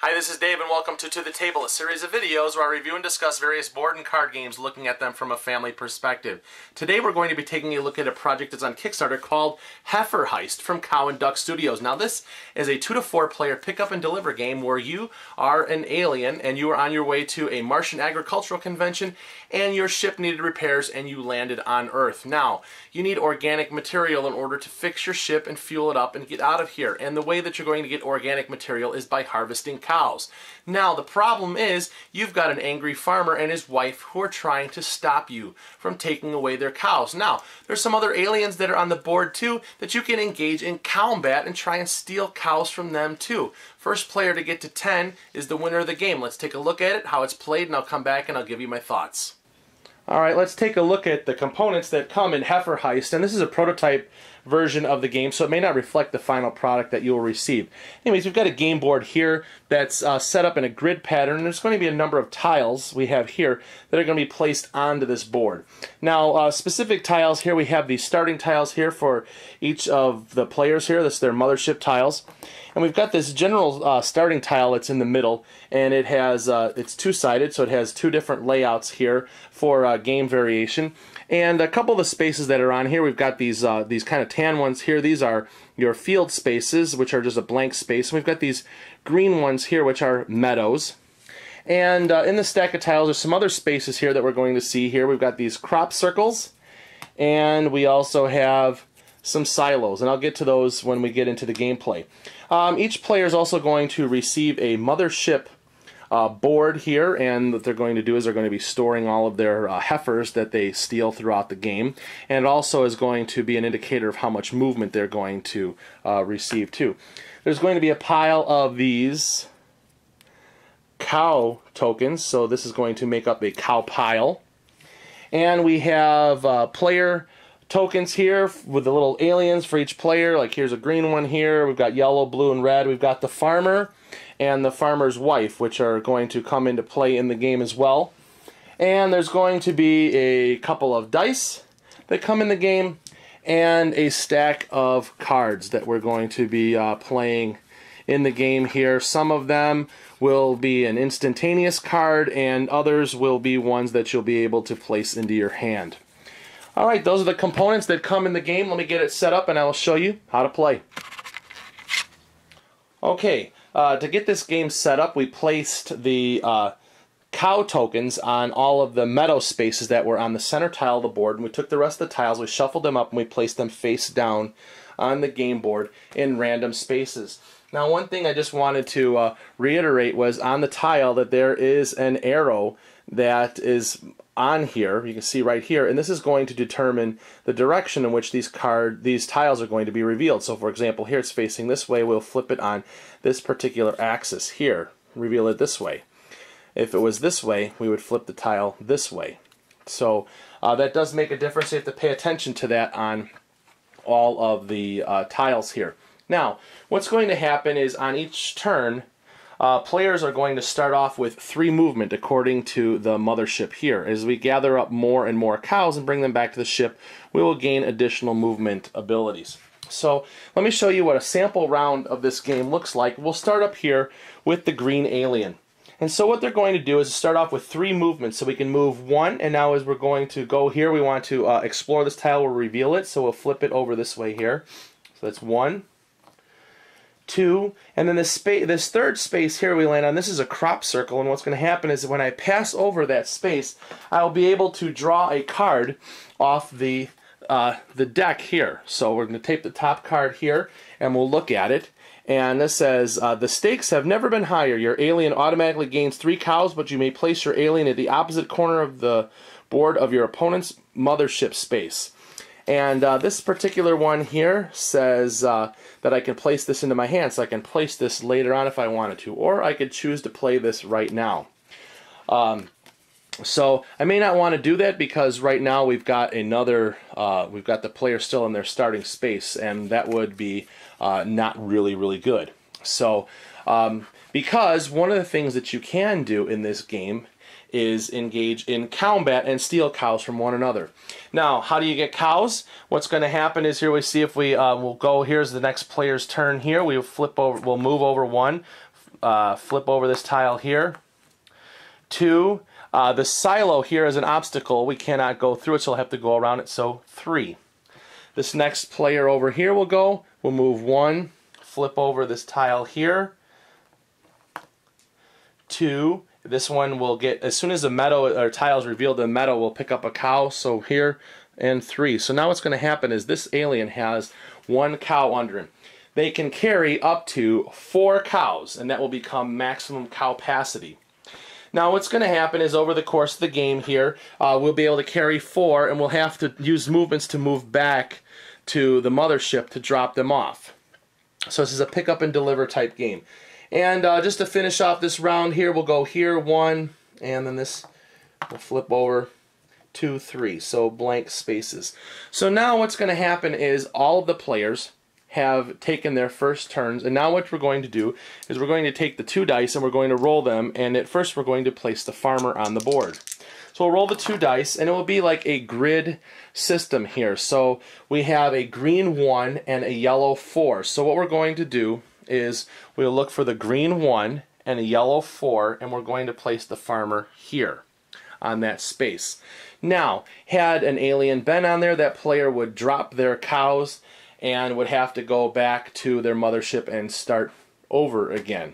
Hi, this is Dave and welcome to the Table, a series of videos where I review and discuss various board and card games, looking at them from a family perspective. Today we're going to be taking a look at a project that's on Kickstarter called Heifer Heist from Cow and Duck Studios. Now this is a 2 to 4 player pick up and deliver game where you are an alien and you are on your way to a Martian agricultural convention and your ship needed repairs and you landed on Earth. Now, you need organic material in order to fix your ship and fuel it up and get out of here. And the way that you're going to get organic material is by harvesting cows. Now, the problem is you've got an angry farmer and his wife who are trying to stop you from taking away their cows. Now, there's some other aliens that are on the board too that you can engage in combat and try and steal cows from them too. First player to get to 10 is the winner of the game. Let's take a look at it, how it's played, and I'll come back and I'll give you my thoughts. Alright, let's take a look at the components that come in Heifer Heist, and this is a prototype version of the game, so it may not reflect the final product that you will receive. Anyways, we've got a game board here that's set up in a grid pattern, and there's going to be a number of tiles we have here that are going to be placed onto this board. Now, specific tiles here, we have these starting tiles here for each of the players here. This is their mothership tiles. And we've got this general starting tile that's in the middle, and it has it's two-sided, so it has two different layouts here for game variation. And a couple of the spaces that are on here, we've got these kind of tan ones here. These are your field spaces, which are just a blank space. And we've got these green ones here, which are meadows. And in the stack of tiles, there's some other spaces here that we're going to see here. We've got these crop circles, and we also have some silos, and I'll get to those when we get into the gameplay. Each player is also going to receive a mothership board here, and what they're going to do is they're going to be storing all of their heifers that they steal throughout the game, and it also is going to be an indicator of how much movement they're going to receive too. There's going to be a pile of these cow tokens, so this is going to make up a cow pile, and we have player tokens here with the little aliens for each player. Like here's a green one here, we've got yellow, blue, and red. We've got the farmer and the farmer's wife, which are going to come into play in the game as well. And there's going to be a couple of dice that come in the game and a stack of cards that we're going to be playing in the game here. Some of them will be an instantaneous card and others will be ones that you'll be able to place into your hand. Alright, those are the components that come in the game. Let me get it set up and I will show you how to play. Okay, to get this game set up, we placed the cow tokens on all of the meadow spaces that were on the center tile of the board, and we took the rest of the tiles, we shuffled them up, and we placed them face down on the game board in random spaces. Now, one thing I just wanted to reiterate was on the tile that there is an arrow that is on here, you can see right here, and this is going to determine the direction in which these tiles are going to be revealed. So for example, here it's facing this way, we'll flip it on this particular axis here, reveal it this way. If it was this way, we would flip the tile this way. So that does make a difference. You have to pay attention to that on all of the tiles here. Now, what's going to happen is on each turn, players are going to start off with 3 movement according to the mothership here. As we gather up more and more cows and bring them back to the ship, we will gain additional movement abilities. So let me show you what a sample round of this game looks like. We'll start up here with the green alien. And so what they're going to do is start off with 3 movements. So we can move 1, and now as we're going to go here, we want to explore this tile, we'll reveal it, so we'll flip it over this way here. So that's 1, 2, and then this third space here we land on, this is a crop circle, and what's going to happen is when I pass over that space, I'll be able to draw a card off the deck here. So we're going to tape the top card here, and we'll look at it. And this says, the stakes have never been higher. Your alien automatically gains 3 cows, but you may place your alien at the opposite corner of the board of your opponent's mothership space. And this particular one here says that I can place this into my hand, so I can place this later on if I wanted to, or I could choose to play this right now. So I may not want to do that because right now we've got we've got the player still in their starting space, and that would be not really good. So, because one of the things that you can do in this game is engage in combat and steal cows from one another. Now, how do you get cows? What's going to happen is here we see if we will go. Here's the next player's turn. Here we'll flip over. We'll move over 1. Flip over this tile here. 2. The silo here is an obstacle. We cannot go through it, so we'll have to go around it. So 3. This next player over here will go. We'll move 1. Flip over this tile here. 2. This one will get, as soon as the meadow or tile is revealed, the meadow will pick up a cow. So here, and 3. So now what's going to happen is this alien has 1 cow under him. They can carry up to 4 cows, and that will become maximum cow capacity. Now what's going to happen is over the course of the game here, we'll be able to carry 4, and we'll have to use movements to move back to the mothership to drop them off. So this is a pick up and deliver type game. And just to finish off this round here, we'll go here 1, and then this will flip over 2, 3. So blank spaces. So now what's going to happen is all of the players have taken their first turns, and now what we're going to do is we're going to take the 2 dice and we're going to roll them, and at first we're going to place the farmer on the board. So we'll roll the 2 dice, and it will be like a grid system here. So we have a green 1 and a yellow 4. So what we're going to do is we'll look for the green 1 and a yellow 4, and we're going to place the farmer here on that space. Now, had an alien been on there, that player would drop their cows and would have to go back to their mothership and start over again.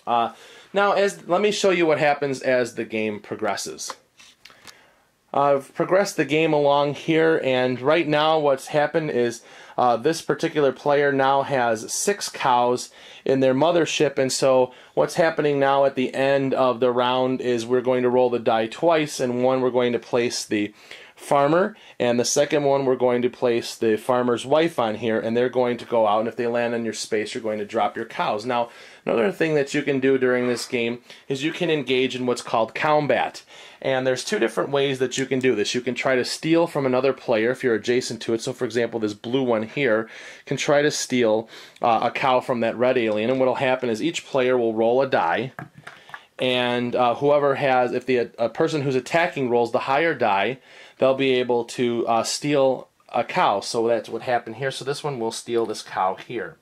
Now, let me show you what happens as the game progresses. I've progressed the game along here, and right now what's happened is this particular player now has 6 cows in their mothership, and so what's happening now at the end of the round is we're going to roll the die twice, and one we're going to place the farmer, and the second one we're going to place the farmer's wife on here, and they're going to go out, and if they land on your space, you're going to drop your cows. Now, another thing that you can do during this game is you can engage in what's called combat. And there's 2 different ways that you can do this. You can try to steal from another player if you're adjacent to it. So for example, this blue one here can try to steal a cow from that red alien, and what will happen is each player will roll a die, and whoever has, if a person who's attacking rolls the higher die, they'll be able to steal a cow. So that's what happened here. So this one will steal this cow here.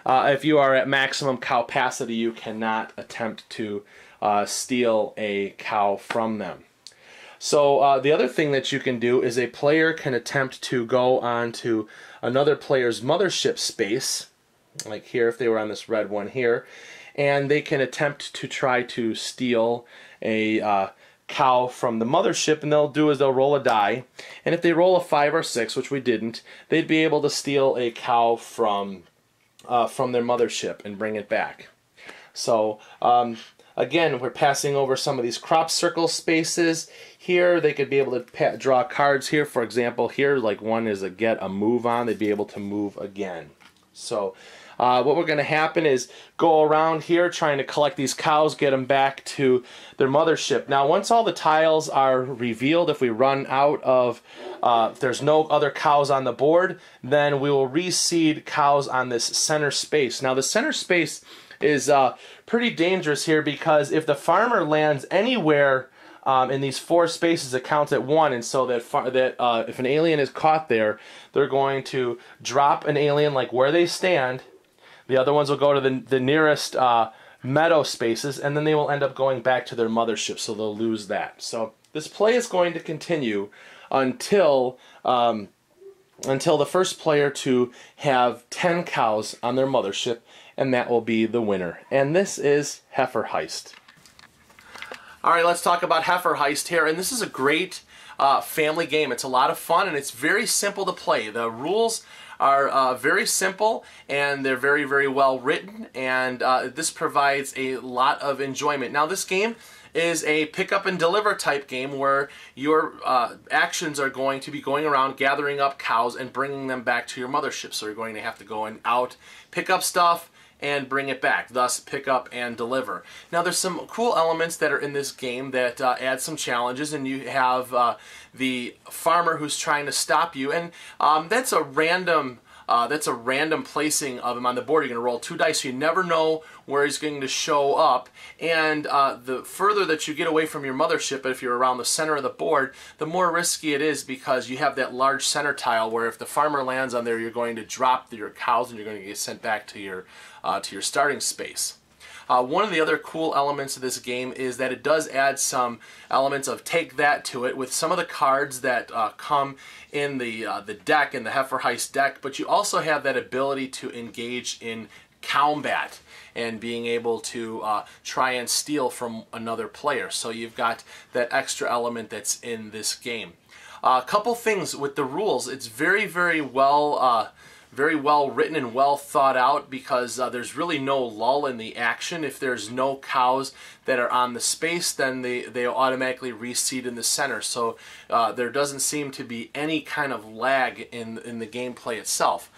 If you are at maximum cow capacity, you cannot attempt to steal a cow from them. So the other thing that you can do is a player can attempt to go onto another player's mothership space, like here if they were on this red one here, and they can attempt to try to steal a cow from the mothership, and they'll do is they'll roll a die, and if they roll a 5 or 6, which we didn't, they'd be able to steal a cow from their mothership and bring it back. So again, we're passing over some of these crop circle spaces. Here they could be able to draw cards here. For example, here like one is a get a move on. They'd be able to move again. So what we're going to happen is go around here trying to collect these cows, get them back to their mothership. Now once all the tiles are revealed, if we run out of, if there's no other cows on the board, then we will reseed cows on this center space. Now the center space is pretty dangerous here because if the farmer lands anywhere in these 4 spaces, it counts at 1, and so that if an alien is caught there, they're going to drop an alien like where they stand. The other ones will go to the nearest meadow spaces, and then they will end up going back to their mothership, so they'll lose that. So this play is going to continue until the first player to have 10 cows on their mothership, and that will be the winner. And this is Heifer Heist. Alright, let's talk about Heifer Heist here, and this is a great family game. It's a lot of fun, and it's very simple to play. The rules are very simple, and they're very, very well written, and this provides a lot of enjoyment. Now this game is a pick up and deliver type game where your actions are going to be going around gathering up cows and bringing them back to your mothership. So you're going to have to go out, pick up stuff, and bring it back, thus pick up and deliver. Now there's some cool elements that are in this game that add some challenges, and you have the farmer who's trying to stop you, and that's a random that's a random placing of him on the board. You're going to roll 2 dice, so you never know where he's going to show up. And the further that you get away from your mothership, if you're around the center of the board, the more risky it is, because you have that large center tile where if the farmer lands on there, you're going to drop your cows and you're going to get sent back to your starting space. One of the other cool elements of this game is that it does add some elements of take that to it with some of the cards that come in the deck, in the Heifer Heist deck, but you also have that ability to engage in combat and being able to try and steal from another player. So you've got that extra element that's in this game. A couple things with the rules. It's very well written and well thought out, because there's really no lull in the action. If there's no cows that are on the space, then they automatically reseed in the center. So there doesn't seem to be any kind of lag in the gameplay itself.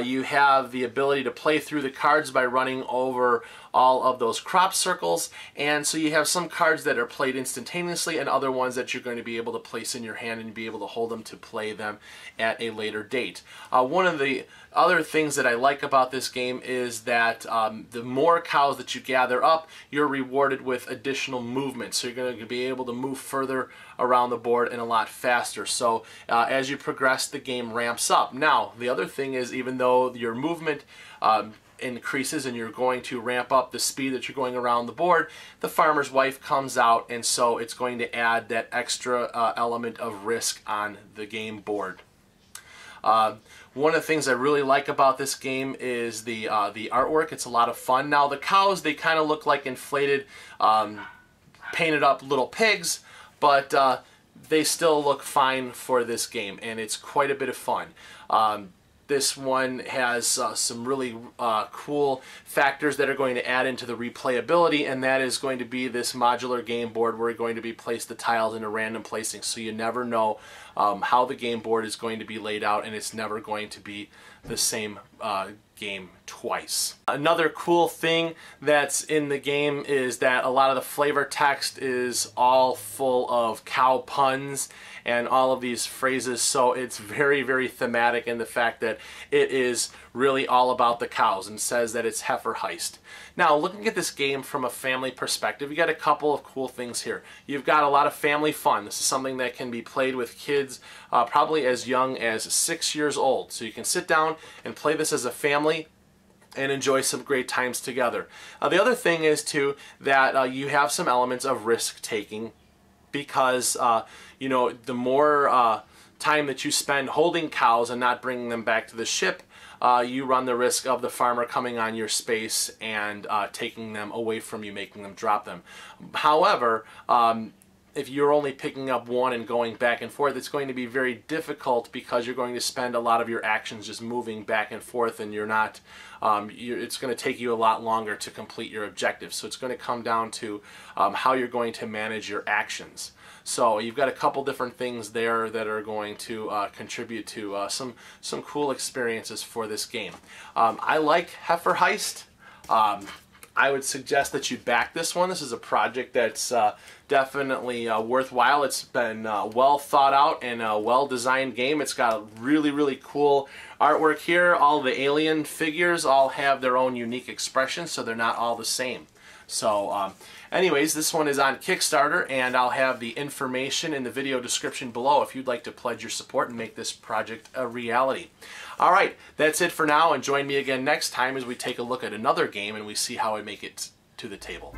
You have the ability to play through the cards by running over all of those crop circles, and so you have some cards that are played instantaneously and other ones that you're going to be able to place in your hand and be able to hold them to play them at a later date. One of the other things that I like about this game is that the more cows that you gather up, you're rewarded with additional movement. So you're going to be able to move further around the board and a lot faster. So as you progress, the game ramps up. Now, the other thing is, even though your movement increases and you're going to ramp up the speed that you're going around the board, the farmer's wife comes out, and so it's going to add that extra element of risk on the game board. One of the things I really like about this game is the artwork. It's a lot of fun. Now the cows, they kind of look like inflated, painted up little pigs, but they still look fine for this game, and it's quite a bit of fun. This one has some really cool factors that are going to add into the replayability, and that is going to be this modular game board where we're going to be placed the tiles in a random placing, so you never know how the game board is going to be laid out, and it's never going to be the same game twice. Another cool thing that's in the game is that a lot of the flavor text is all full of cow puns and all of these phrases, so it's very thematic in the fact that it is really all about the cows, and says that it's Heifer Heist. Now, looking at this game from a family perspective, you got a couple of cool things here. You've got a lot of family fun. This is something that can be played with kids probably as young as 6 years old. So you can sit down and play this as a family and enjoy some great times together. The other thing is too that you have some elements of risk taking, because you know, the more time that you spend holding cows and not bringing them back to the ship, you run the risk of the farmer coming on your space and taking them away from you, making them drop them. However, if you're only picking up one and going back and forth, it's going to be very difficult, because you're going to spend a lot of your actions just moving back and forth, and you're not, it's going to take you a lot longer to complete your objective. So it's going to come down to how you're going to manage your actions. So you've got a couple different things there that are going to contribute to some cool experiences for this game. I like Heifer Heist. I would suggest that you back this one. This is a project that's definitely worthwhile. It's been well thought out and a well-designed game. It's got really cool artwork here. All the alien figures all have their own unique expressions, so they're not all the same. So anyways, this one is on Kickstarter, and I'll have the information in the video description below if you'd like to pledge your support and make this project a reality. Alright, that's it for now, and join me again next time as we take a look at another game and we see how I make it to the table.